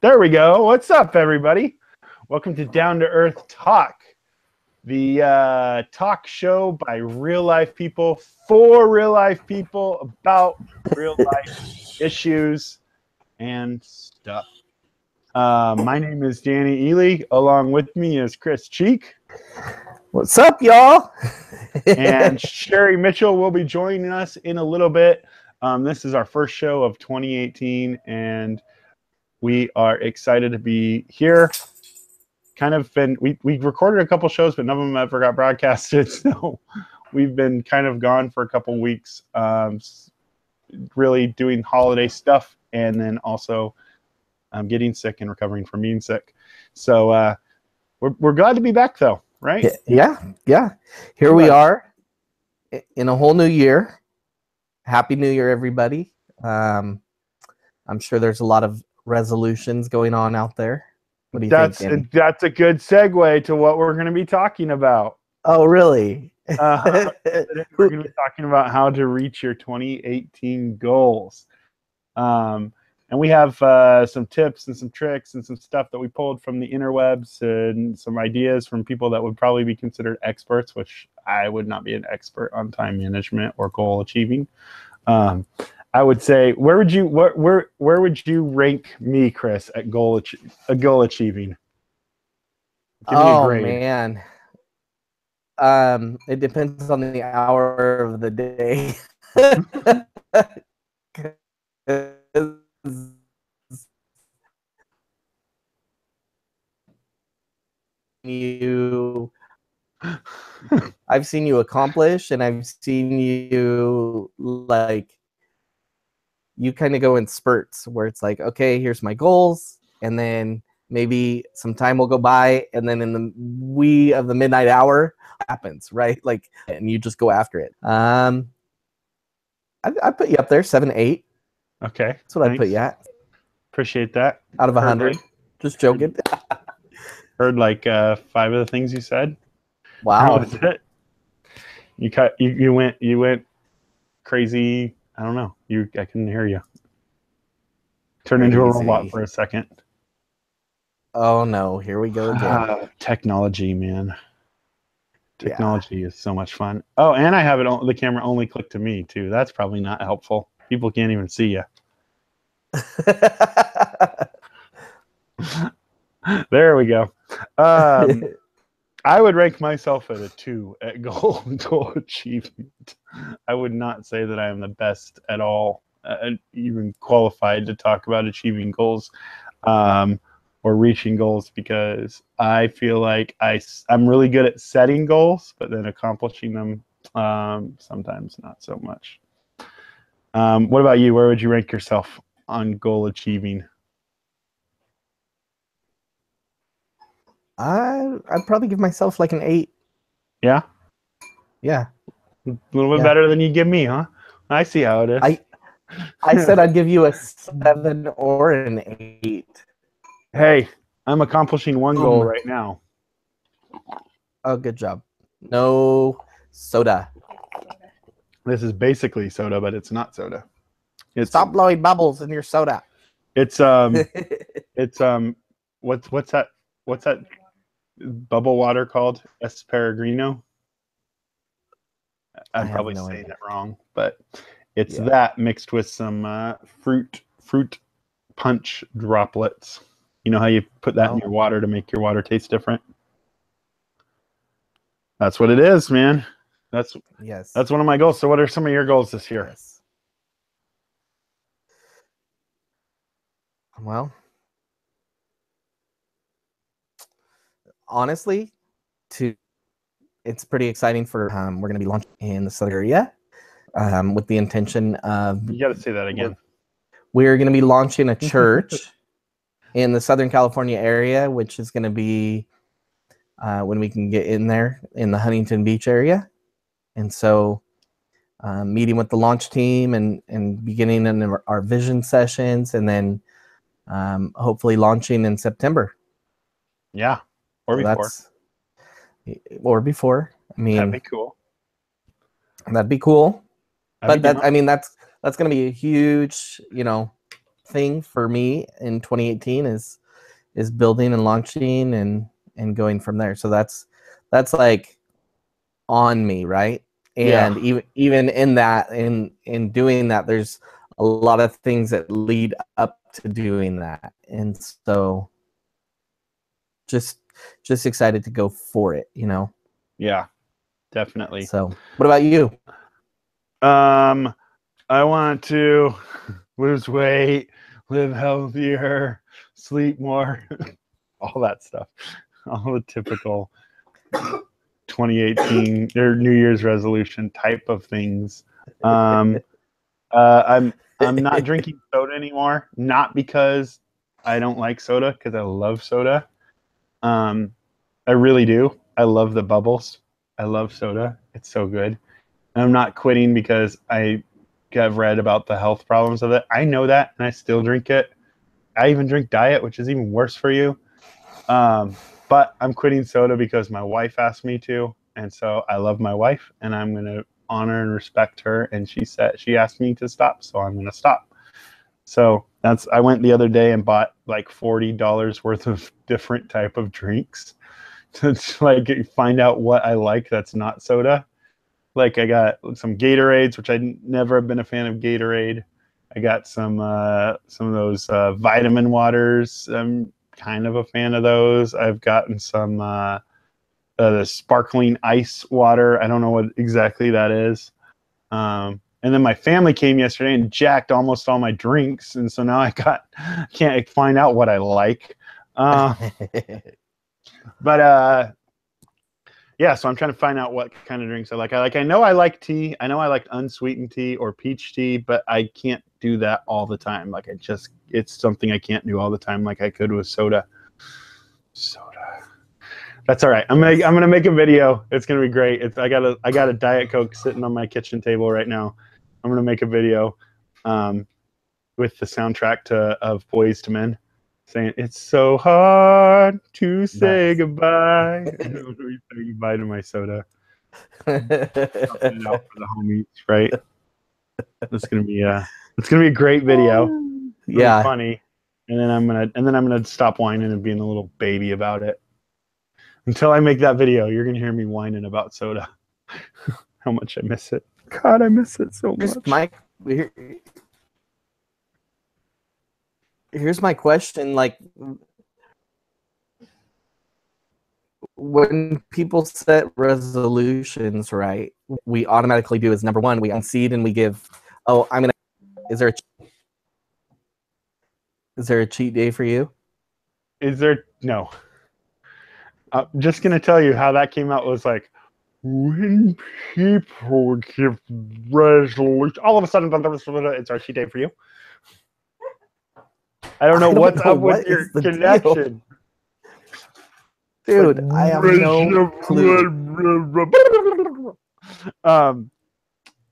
There we go. What's up, everybody? Welcome to Down to Earth Talk, the talk show by real life people for real life people about real life issues and stuff. My name is Danny Eley. Along with me is Chris Cheek. What's up, y'all? And Sherry Mitchell will be joining us in a little bit. This is our first show of 2018, and we are excited to be here. We recorded a couple shows, but none of them ever got broadcasted. So we've been kind of gone for a couple weeks, really doing holiday stuff, and then also getting sick and recovering from being sick. So we're glad to be back, though, right? Yeah. Here we are in a whole new year. Happy New Year, everybody. I'm sure there's a lot of resolutions going on out there. What do you think, Danny? That's a good segue to what we're going to be talking about. Oh, really? We're going to be talking about how to reach your 2018 goals. And we have some tips and some tricks and some stuff that we pulled from the interwebs and some ideas from people that would probably be considered experts, which I would not be an expert on time management or goal achieving. I would say, where would you rank me, Chris, at goal achieving? Give me a grade. Man. It depends on the hour of the day. I've seen you accomplish, and I've seen you you kind of go in spurts where it's like, okay, here's my goals, and then maybe some time will go by, and then in the wee of the midnight hour happens, right? And you just go after it. I put you up there, 7, 8. Okay, that's what I put you at. Appreciate that. Out of 100. Just joking. Heard 5 of the things you said. Wow. That was it. You went crazy. I don't know. I couldn't hear you. Turned into a robot for a second. Oh no, here we go again. Technology, man. Technology is so much fun. Oh, and I have it on the camera only click to me too. That's probably not helpful. People can't even see you. There we go. I would rank myself at a 2 at goal achievement. I would not say that I am the best at all, even qualified to talk about achieving goals or reaching goals, because I feel like I'm really good at setting goals, but then accomplishing them sometimes not so much. What about you? Where would you rank yourself on goal achieving? I'd probably give myself an 8. Yeah? Yeah. A little bit better than you give me, huh? I see how it is. I said I'd give you a 7 or an 8. Hey, I'm accomplishing one goal right now. Oh, good job. No soda. This is basically soda, but it's not soda. Stop blowing bubbles in your soda. It's what's that bubble water called? Esperigino. I'm probably saying it wrong, but it's that mixed with some fruit punch droplets. You know how you put that in your water to make your water taste different? That's what it is, man. That's one of my goals. So what are some of your goals this year? Yes. Well, honestly, it's pretty exciting for we're going to be launching in the Southern area with the intention of... You got to say that again. We're going to be launching a church in the Southern California area, which is going to be when we can get in there in the Huntington Beach area. And so meeting with the launch team and beginning in our vision sessions, and then hopefully launching in September. Yeah. Or before. I mean, that'd be cool. But that's going to be a huge, thing for me in 2018 is building and launching and going from there. So that's like on me, right? And even in that, in doing that, there's a lot of things that lead up to doing that, and so just excited to go for it, you know. Yeah, definitely. So what about you? I want to lose weight, live healthier, sleep more, all that stuff, all the typical 2018 or New Year's resolution type of things. I'm not drinking soda anymore, not because I don't like soda, because I love soda. I really do. I love the bubbles. I love soda. It's so good. And I'm not quitting because I have read about the health problems of it. I know that, and I still drink it. I even drink diet, which is even worse for you. But I'm quitting soda because my wife asked me to, and so I love my wife, and I'm going to honor and respect her. And she asked me to stop, so I'm going to stop. So I went the other day and bought like $40 worth of different type of drinks to like find out what I like that's not soda. Like I got some Gatorades, which I never have been a fan of Gatorade. I got some of those vitamin waters. I'm kind of a fan of those. I've gotten some the sparkling ice water. I don't know what exactly that is. And then my family came yesterday and jacked almost all my drinks, and so now I can't find out what I like. But yeah, so I'm trying to find out what kind of drinks I like. I know I like tea. I know I like unsweetened tea or peach tea, but I can't do that all the time. Like it's something I can't do all the time like I could with soda. That's all right. I'm gonna make a video. It's gonna be great. I got a Diet Coke sitting on my kitchen table right now. I'm gonna make a video with the soundtrack of Boys to Men, saying it's so hard to say goodbye. I'm gonna be saying goodbye to my soda. It out for the homies, right? It's gonna be a great video. Yeah, funny. And then I'm gonna stop whining and being a little baby about it. Until I make that video, you're gonna hear me whining about soda. How much I miss it. God, I miss it so much. Here's my question. Like, when people set resolutions, right, we automatically do is number one, we unseed and we give, is there a cheat day for you? No. I'm just going to tell you how that came out was like, when people give resolution, all of a sudden, it's our cheat day for you. I don't know what's up with your connection. Dude, like, I have no clue.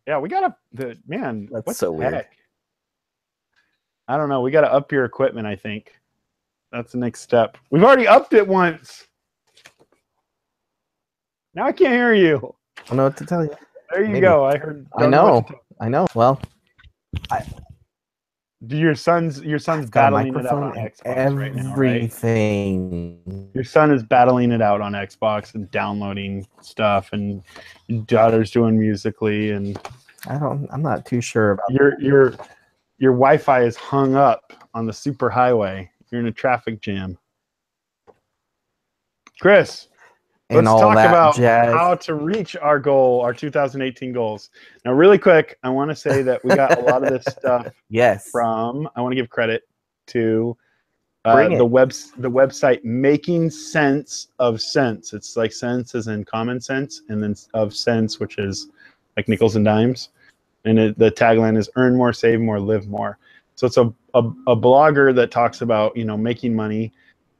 Yeah, we got to, man, that's so weird. Heck? I don't know. We got to up your equipment, I think. That's the next step. We've already upped it once. Now I can't hear you. I don't know what to tell you. There you go. I heard. I know. Well, your son's battling it out on Xbox right now, right? Your son is battling it out on Xbox and downloading stuff, and your daughter's doing Musically, and I'm not too sure about your Wi-Fi is hung up on the super highway. You're in a traffic jam. Chris, let's talk about how to reach our goal, our 2018 goals. Now, really quick, I want to say that we got a lot of this stuff from, I want to give credit to the website Making Sense of Sense. It's like sense as in common sense, and then of sense, which is like nickels and dimes. And the tagline is earn more, save more, live more. So it's a blogger that talks about, making money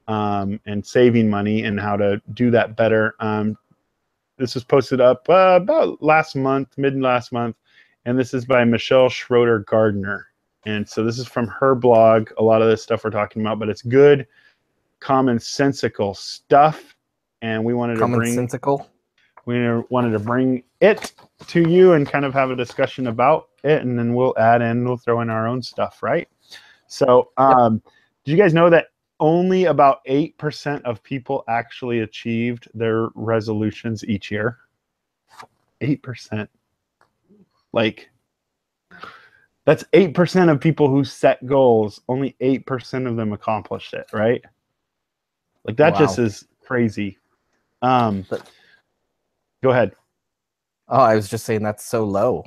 and saving money and how to do that better. This was posted up about mid last month, and this is by Michelle Schroeder Gardner. And so this is from her blog, a lot of this stuff we're talking about, but it's good, commonsensical stuff. And we wanted to bring it to you and kind of have a discussion about it, and then we'll throw in our own stuff, right? So, Yep. did you guys know that only about 8% of people actually achieved their resolutions each year? 8%. Like, that's 8% of people who set goals. Only 8% of them accomplished it, right? Like, that just Wow. is crazy. Go ahead. Oh, I was just saying that's so low.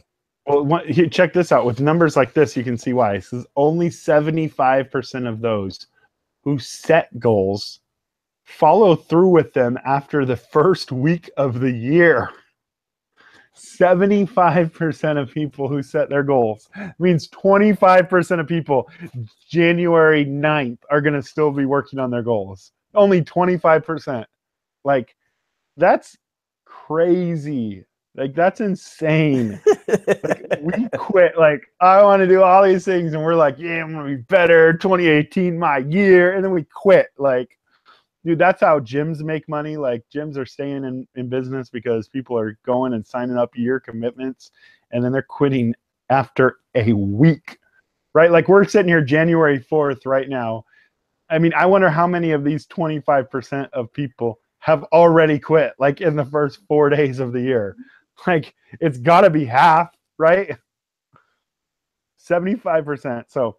Well, check this out. With numbers like this, you can see why. This is only 75% of those who set goals follow through with them after the first week of the year. 75% of people who set their goals means 25% of people January 9th are going to still be working on their goals. Only 25%. Like, that's crazy. Like, that's insane. Like, we quit. Like, I want to do all these things, and we're like, yeah, I'm going to be better. 2018, my year. And then we quit. Like, dude, that's how gyms make money. Like, gyms are staying in business because people are going and signing up year commitments, and then they're quitting after a week, right? Like, we're sitting here January 4th right now. I mean, I wonder how many of these 25% of people have already quit, like, in the first 4 days of the year. Like, it's got to be half, right? 75%. So,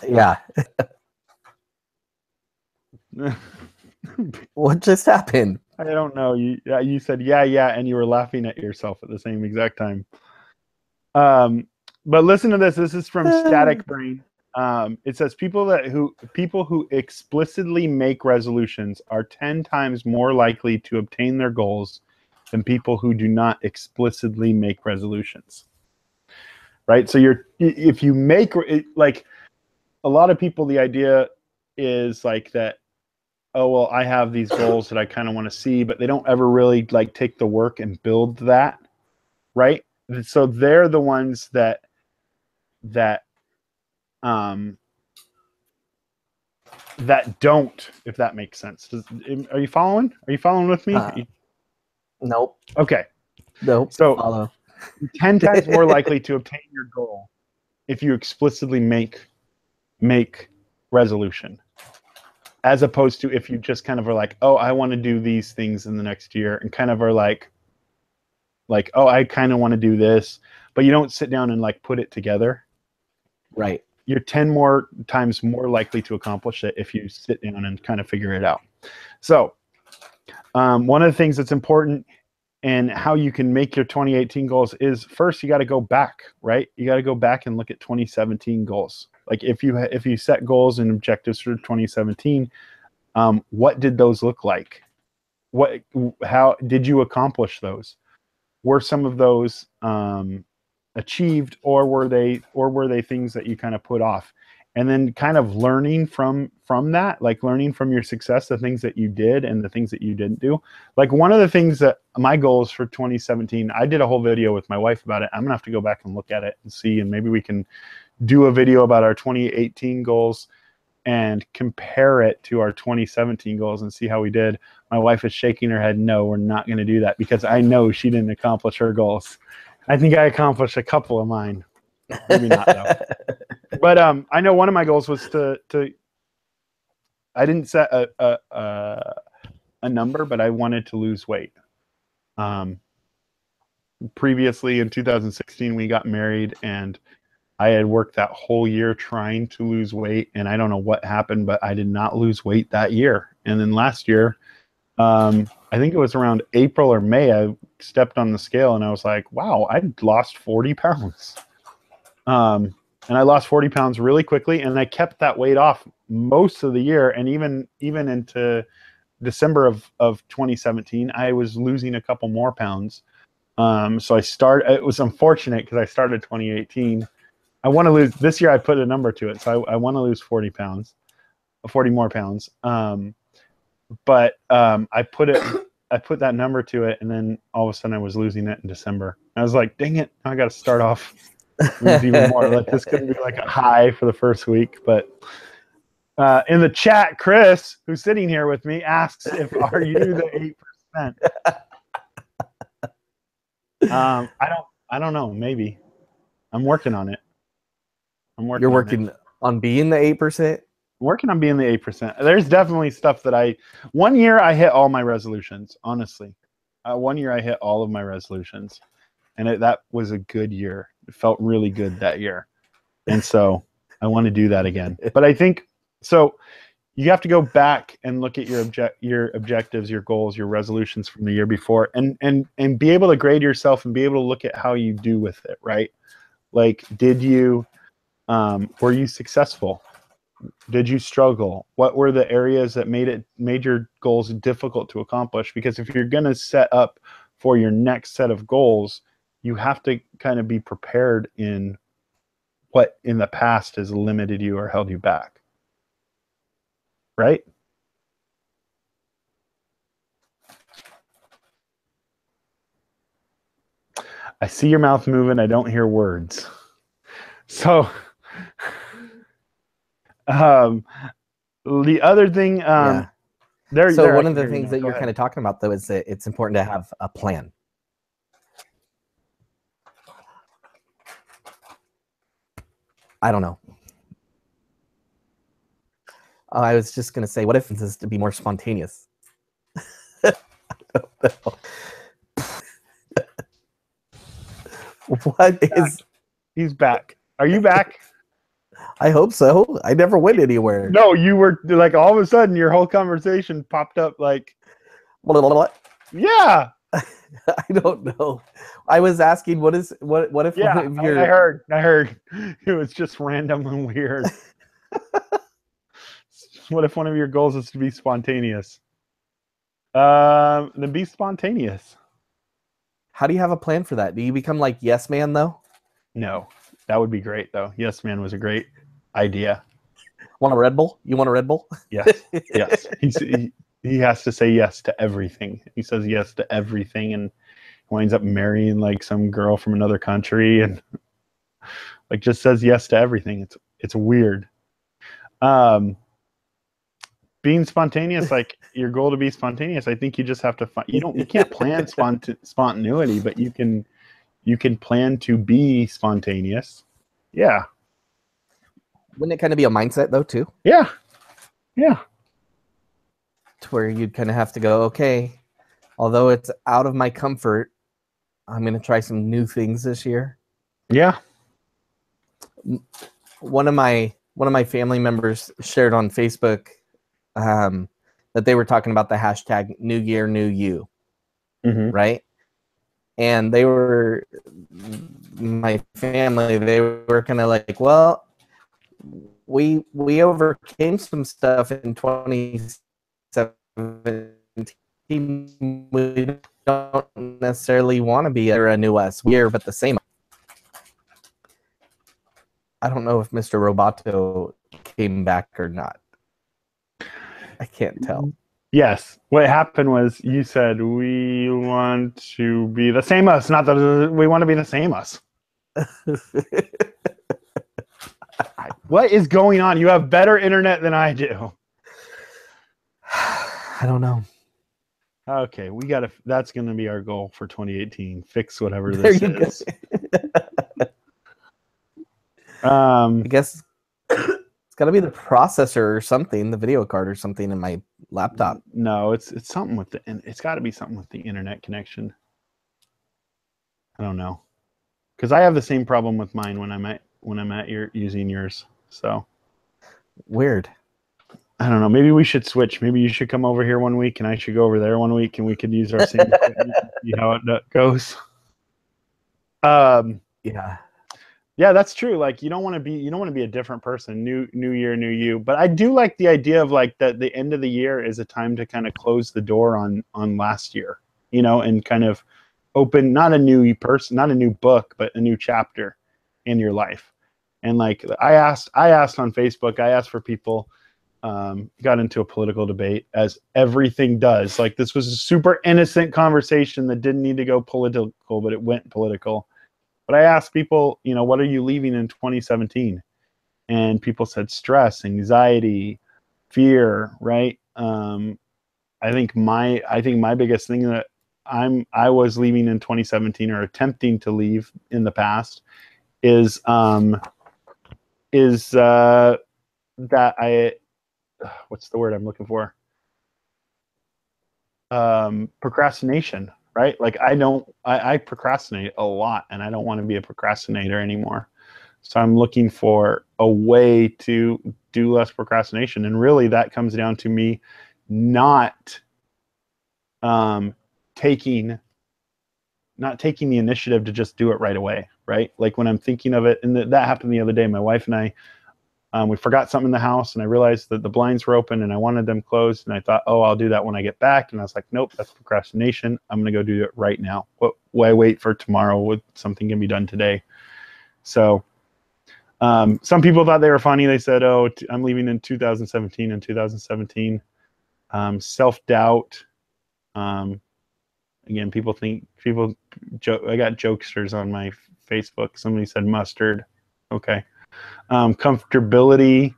Yeah. What just happened? I don't know. You said yeah, and you were laughing at yourself at the same exact time. But listen to this. This is from Static Brain. It says people who explicitly make resolutions are 10 times more likely to obtain their goals than people who do not explicitly make resolutions. Right? So if you make, like, a lot of people, the idea is like that, oh, well, I have these goals that I kind of want to see, but they don't ever really like take the work and build that, right? So they're the ones that don't, if that makes sense. Are you following? Are you following with me? Nope. Okay. Nope. So Follow. 10 times more likely to obtain your goal if you explicitly make resolution, as opposed to if you just kind of are like, oh, I want to do these things in the next year, and kind of are like, oh, I kind of want to do this, but you don't sit down and like put it together. Right. You're 10 more times more likely to accomplish it if you sit down and kind of figure it out. So one of the things that's important and how you can make your 2018 goals is, first, you got to go back, right? You got to go back and look at 2017 goals. Like, if you set goals and objectives for 2017, what did those look like? How did you accomplish those? Were some of those achieved, or were they things that you kind of put off? And then kind of learning from that, like learning from your success, the things that you did and the things that you didn't do. Like, one of the things that my goals for 2017, I did a whole video with my wife about it. I'm gonna have to go back and look at it and see, and maybe we can do a video about our 2018 goals and compare it to our 2017 goals and see how we did. My wife is shaking her head. No, we're not going to do that, because I know she didn't accomplish her goals. I think I accomplished a couple of mine. Maybe not, though. But I know one of my goals was to I didn't set a number, but I wanted to lose weight. Previously in 2016, we got married, and I had worked that whole year trying to lose weight, and I don't know what happened, but I did not lose weight that year. And then last year, I think it was around April or May, I stepped on the scale and I was like, wow, I lost 40 pounds. And I lost 40 pounds really quickly, and I kept that weight off most of the year. And even into December of 2017, I was losing a couple more pounds. So it was unfortunate because I started 2018. I want to lose this year. I put a number to it. So I want to lose 40 more pounds. But I put that number to it, and then all of a sudden I was losing it in December. I was like, dang it, I got to start off lose even more. Like, this could be like a high for the first week. But in the chat, Chris, who's sitting here with me, asks are you the 8%? I don't know. Maybe I'm working on it. I'm working. You're working on being the 8%. Working on being the 8%. There's definitely stuff that one year I hit all my resolutions. Honestly, one year I hit all of my resolutions, and that was a good year. It felt really good that year, and so I want to do that again. But I think so. You have to go back and look at your objectives, your goals, your resolutions from the year before, and be able to grade yourself and be able to look at how you do with it, right? Like, were you successful? Did you struggle? What were the areas that made your goals difficult to accomplish? Because if you're going to set up for your next set of goals, you have to kind of be prepared in what in the past has limited you or held you back. Right? I see your mouth moving. I don't hear words. So, the other thing, So one of the things that you're kind of talking about, though, is that it's important to have a plan. I don't know. I was just going to say, what if this is to be more spontaneous? I don't know. He's back. Are you back? I hope so. I never went anywhere. No, you were like, all of a sudden your whole conversation popped up like, yeah. I don't know. I was asking, what if I heard it was just random and weird. What if one of your goals is to be spontaneous? Then be spontaneous. How do you have a plan for that? Do you become like Yes Man, though? No, that would be great, though. Yes Man was a great idea. Want a Red Bull? You want a Red Bull? Yes, yes. He has to say yes to everything. He says yes to everything and winds up marrying like some girl from another country and like just says yes to everything. It's weird. Being spontaneous, like your goal to be spontaneous, I think you just have to find. You can't plan spontaneity, but you can plan to be spontaneous. Yeah. Wouldn't it kind of be a mindset though too? Yeah. To where you'd kind of have to go, okay, although it's out of my comfort, I'm going to try some new things this year. Yeah. One of my family members shared on Facebook that they were talking about the hashtag New Year, New You, right? And they were, my family, they were kind of like, well, we overcame some stuff in 2017. We don't necessarily want to be a new us year, but the same. I don't know if Mr. Roboto came back or not. I can't tell. Yes. What happened was you said we want to be the same us, not that we want to be the same us. What is going on? You have better internet than I do. I don't know. Okay, that's going to be our goal for 2018. Fix whatever this is. I guess it's got to be the processor or something, the video card or something in my laptop. No, it's something it's got to be something with the internet connection. I don't know, because I have the same problem with mine when I'm at using yours. So weird. I don't know. Maybe we should switch. Maybe you should come over here one week and I should go over there one week and we could use our same equipment and see how it goes. Yeah, that's true. Like you don't want to be a different person. New year, new you. But I do like the idea of like that the end of the year is a time to kind of close the door on last year, and kind of open not a new person, not a new book, but a new chapter in your life. And like I asked on Facebook, I asked for people, got into a political debate as everything does. Like this was a super innocent conversation that didn't need to go political, but it went political. But I asked people, what are you leaving in 2017? And people said stress, anxiety, fear, right? I think my biggest thing that I was leaving in 2017 or attempting to leave in the past is is that what's the word I'm looking for? Procrastination, right? Like I procrastinate a lot, and I don't want to be a procrastinator anymore. So I'm looking for a way to do less procrastination. And really that comes down to me not taking the initiative to just do it right away, right? Like when I'm thinking of it, and that happened the other day, my wife and I, we forgot something in the house, and I realized that the blinds were open and I wanted them closed, and I thought, oh, I'll do that when I get back. And I was like, nope, that's procrastination. I'm going to go do it right now. Why wait for tomorrow when something can be done today? So some people thought they were funny. They said, oh, I'm leaving in 2017 and 2017. Self-doubt. Again, I got jokesters on my Facebook. Somebody said mustard. Okay. Comfortability.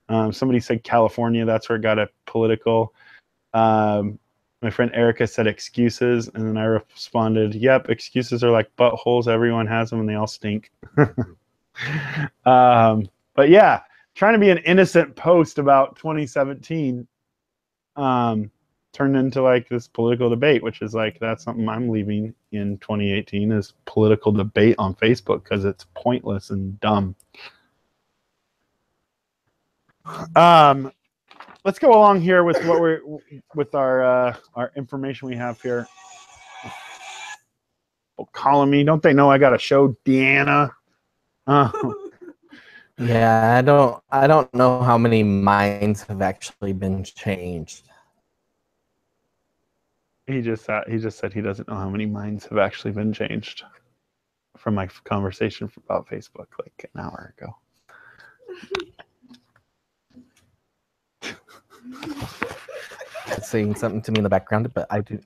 Somebody said California. That's where it got a political. My friend Erica said excuses. And then I responded, yep, excuses are like buttholes. Everyone has them and they all stink. But yeah, trying to be an innocent post about 2017 turned into like this political debate, which is like, that's something I'm leaving in 2018 is political debate on Facebook because it's pointless and dumb. Let's go along here with with our information we have here. Oh, calling me, don't they know I got a show, Deanna? Yeah, I don't know how many minds have actually been changed. He just said he doesn't know how many minds have actually been changed from my conversation about Facebook like an hour ago. It's saying something to me in the background, but I do.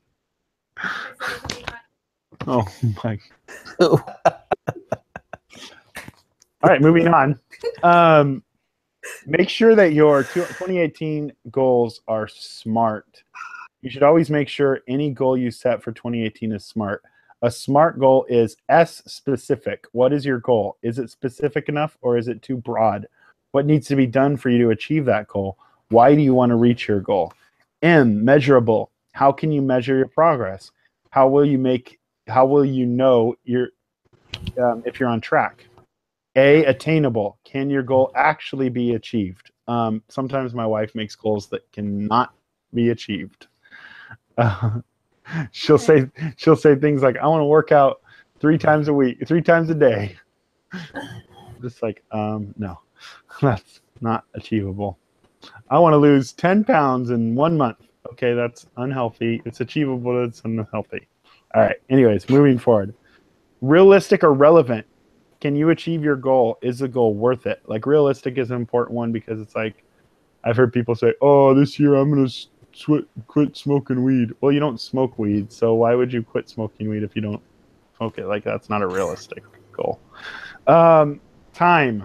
Oh my. All right, moving on. Make sure that your 2018 goals are smart. You should always make sure any goal you set for 2018 is smart. A SMART goal is S, specific. What is your goal? Is it specific enough or is it too broad? What needs to be done for you to achieve that goal? Why do you want to reach your goal? M, measurable. How can you measure your progress? How will you know if you're on track? A, attainable. Can your goal actually be achieved? Sometimes my wife makes goals that cannot be achieved. She'll say things like, I want to work out 3 times a day. Just like, no, that's not achievable. I want to lose 10 pounds in 1 month. Okay, that's unhealthy. It's achievable, it's unhealthy. All right, anyways, moving forward. Realistic or relevant? Can you achieve your goal? Is the goal worth it? Like, realistic is an important one because it's like, I've heard people say, oh, this year I'm going to quit smoking weed. Well, you don't smoke weed, so why would you quit smoking weed if you don't smoke it? Like, that's not a realistic goal. Time.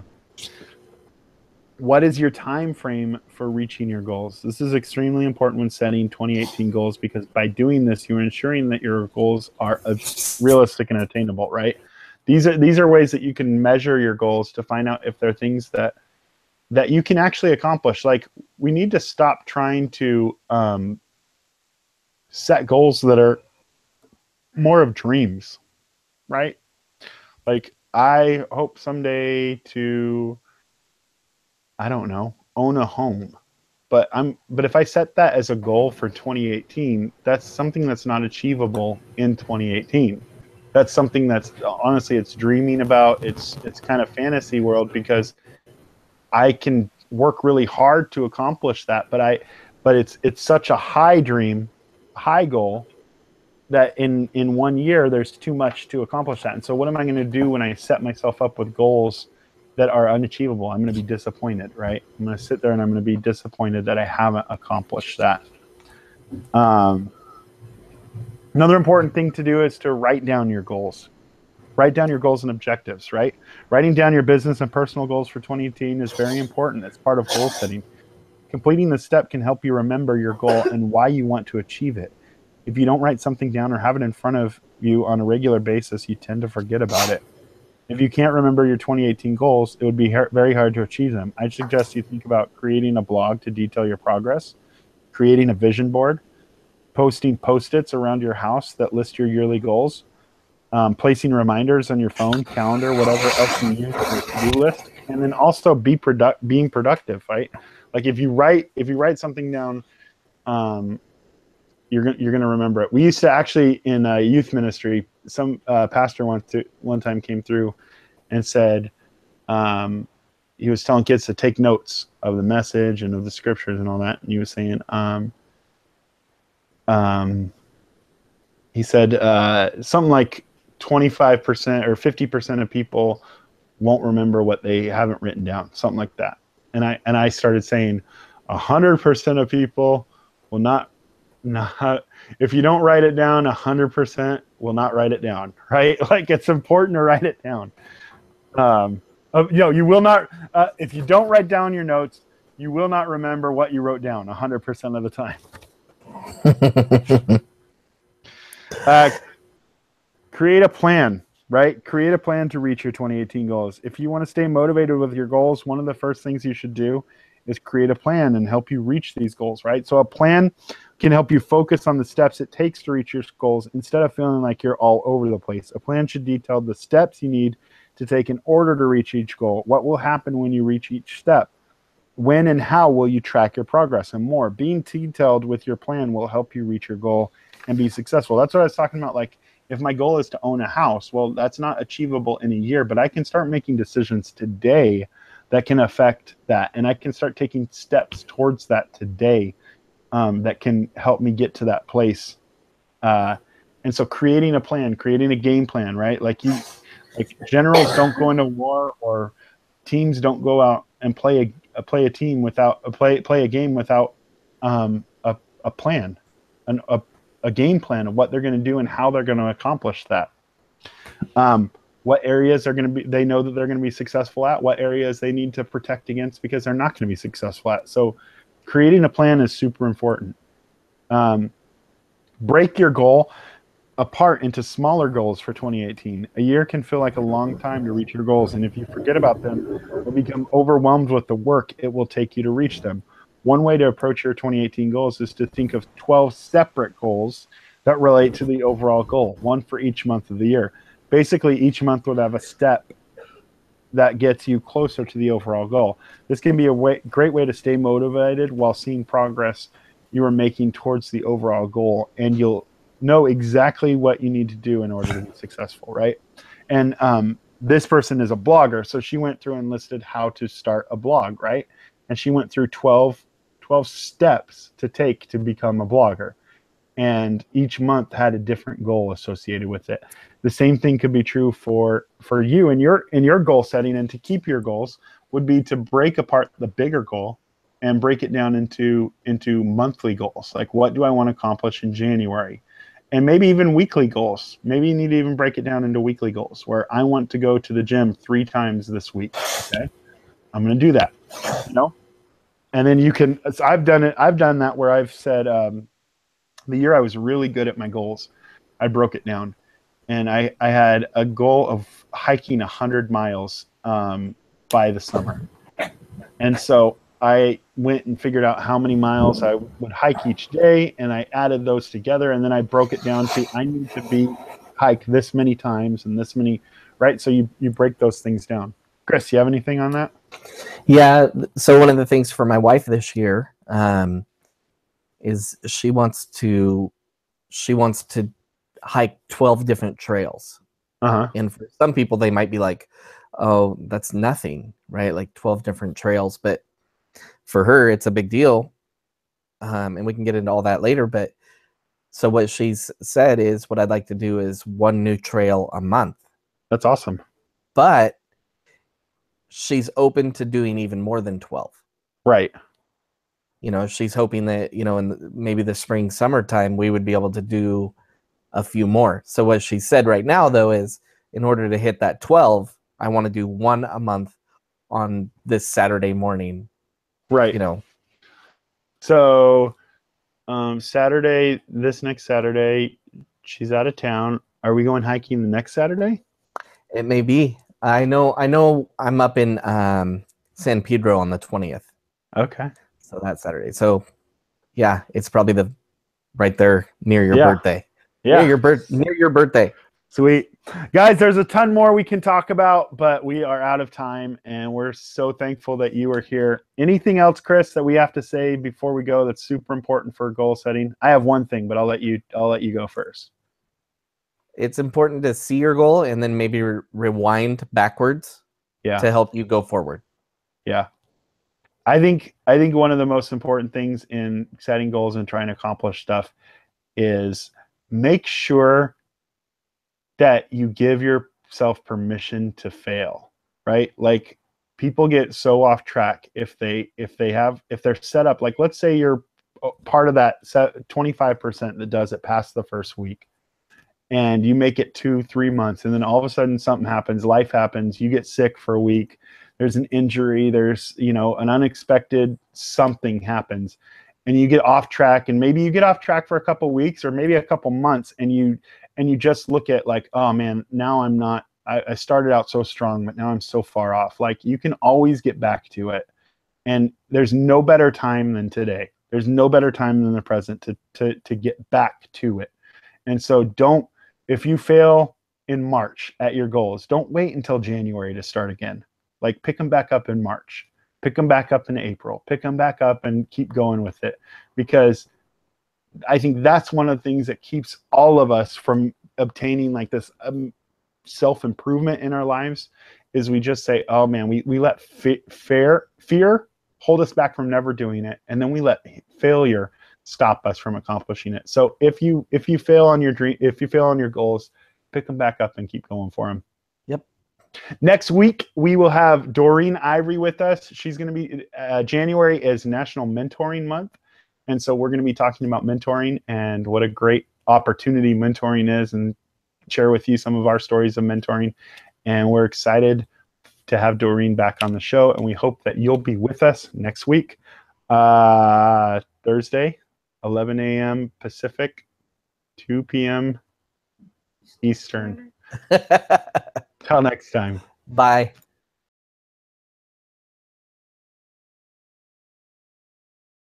What is your time frame for reaching your goals? This is extremely important when setting 2018 goals because by doing this, you're ensuring that your goals are realistic and attainable, right? These are ways that you can measure your goals to find out if they're things that you can actually accomplish. Like, we need to stop trying to set goals that are more of dreams, right? Like, I hope someday to, I don't know, own a home. But if I set that as a goal for 2018, that's something that's not achievable in 2018. That's something that's honestly, it's dreaming about. It's kind of fantasy world because I can work really hard to accomplish that, but it's such a high dream, high goal that in 1 year there's too much to accomplish that. And so what am I going to do when I set myself up with goals that are unachievable? I'm going to be disappointed, right? I'm going to sit there and I'm going to be disappointed that I haven't accomplished that. Another important thing to do is to write down your goals. Write down your goals and objectives, right? Writing down your business and personal goals for 2018 is very important. It's part of goal setting. Completing the step can help you remember your goal and why you want to achieve it. If you don't write something down or have it in front of you on a regular basis, you tend to forget about it. If you can't remember your 2018 goals, it would be very hard to achieve them. I suggest you think about creating a blog to detail your progress, creating a vision board, posting Post-its around your house that list your yearly goals, placing reminders on your phone, calendar, whatever else you use on your to-do list, and then also being productive, right? Like if you write something down, you're gonna remember it. We used to actually in youth ministry, some pastor one time came through and said he was telling kids to take notes of the message and of the scriptures and all that, and he was saying he said something like 25% or 50% of people won't remember what they haven't written down, something like that. And I started saying 100% of people will not, if you don't write it down, 100% will not write it down, right? Like it's important to write it down. You will not, if you don't write down your notes, you will not remember what you wrote down 100% of the time. Create a plan, right? Create a plan to reach your 2018 goals. If you want to stay motivated with your goals, one of the first things you should do is create a plan and help you reach these goals, right? So a plan can help you focus on the steps it takes to reach your goals instead of feeling like you're all over the place. A plan should detail the steps you need to take in order to reach each goal. What will happen when you reach each step? When and how will you track your progress, and more? Being detailed with your plan will help you reach your goal and be successful. That's what I was talking about. Like if my goal is to own a house, well, that's not achievable in a year, but I can start making decisions today that can affect that. And I can start taking steps towards that today that can help me get to that place. And so creating a plan, creating a game plan, right? Like generals don't go into war, or teams don't go out and play a game without a plan, a game plan of what they're going to do and how they're going to accomplish that. What areas they know that they're going to be successful at, what areas they need to protect against because they're not going to be successful at. So creating a plan is super important. Break your goal apart into smaller goals for 2018. A year can feel like a long time to reach your goals, and if you forget about them or become overwhelmed with the work it will take you to reach them. One way to approach your 2018 goals is to think of 12 separate goals that relate to the overall goal, one for each month of the year. Basically, each month would have a step that gets you closer to the overall goal. This can be a great way to stay motivated while seeing progress you are making towards the overall goal, and you'll know exactly what you need to do in order to be successful, right? And this person is a blogger, so she went through and listed how to start a blog, right? And she went through 12 steps to take to become a blogger. And each month had a different goal associated with it. The same thing could be true for you in your goal setting, and to keep your goals would be to break apart the bigger goal and break it down into monthly goals. Like, what do I want to accomplish in January? And maybe even weekly goals. Maybe you need to even break it down into weekly goals, where I want to go to the gym 3 times this week. Okay, I'm going to do that. And then you can. So I've done it. I've done that where I've said the year I was really good at my goals, I broke it down, and I had a goal of hiking 100 miles by the summer, and so I went and figured out how many miles I would hike each day, and I added those together, and then I broke it down to I need to hike this many times and this many, right? So you break those things down. Chris, you have anything on that? Yeah. So one of the things for my wife this year is she wants to hike 12 different trails. And for some people, they might be like, oh, that's nothing, right? Like 12 different trails. But for her, it's a big deal. And we can get into all that later. But so what she's said is what I'd like to do is 1 new trail a month. That's awesome. But she's open to doing even more than 12. Right. She's hoping that, in maybe the spring, summertime, we would be able to do a few more. So what she said right now, though, is in order to hit that 12, I want to do 1 a month on this Saturday morning. Right. So this next Saturday, she's out of town. Are we going hiking the next Saturday? It may be. I know I'm up in San Pedro on the 20th. Okay. So that's Saturday. So yeah, it's probably right there near your Yeah. birthday. Yeah. Near your birthday. Sweet. Guys, there's a ton more we can talk about, but we are out of time, and we're so thankful that you are here. Anything else, Chris, that we have to say before we go that's super important for goal setting? I have one thing, but I'll let you go first. It's important to see your goal and then maybe rewind backwards to help you go forward. Yeah. I think one of the most important things in setting goals and trying to accomplish stuff is make sure that you give yourself permission to fail, right? Like people get so off track if they're set up, like let's say you're part of that 25% that does it past the first week, and you make it 2-3 months, and then all of a sudden something happens, life happens, you get sick for a week, there's an injury, there's an unexpected something happens, and you get off track, and maybe you get off track for a couple weeks or maybe a couple months, and you just look at like, oh man, now I'm not, I started out so strong, but now I'm so far off. Like you can always get back to it. And there's no better time than today. There's no better time than the present to get back to it. And so if you fail in March at your goals, don't wait until January to start again. Like pick them back up in March, pick them back up in April, pick them back up and keep going with it. Because I think that's one of the things that keeps all of us from obtaining like this self-improvement in our lives is we just say, oh man, we let fear hold us back from never doing it. And then we let failure stop us from accomplishing it. So if you fail on your dream, if you fail on your goals, pick them back up and keep going for them. Yep. Next week, we will have Doreen Ivory with us. She's going to be, January is National Mentoring Month. And so we're going to be talking about mentoring and what a great opportunity mentoring is, and share with you some of our stories of mentoring. And we're excited to have Doreen back on the show. And we hope that you'll be with us next week, Thursday, 11 a.m. Pacific, 2 p.m. Eastern. Till next time. Bye.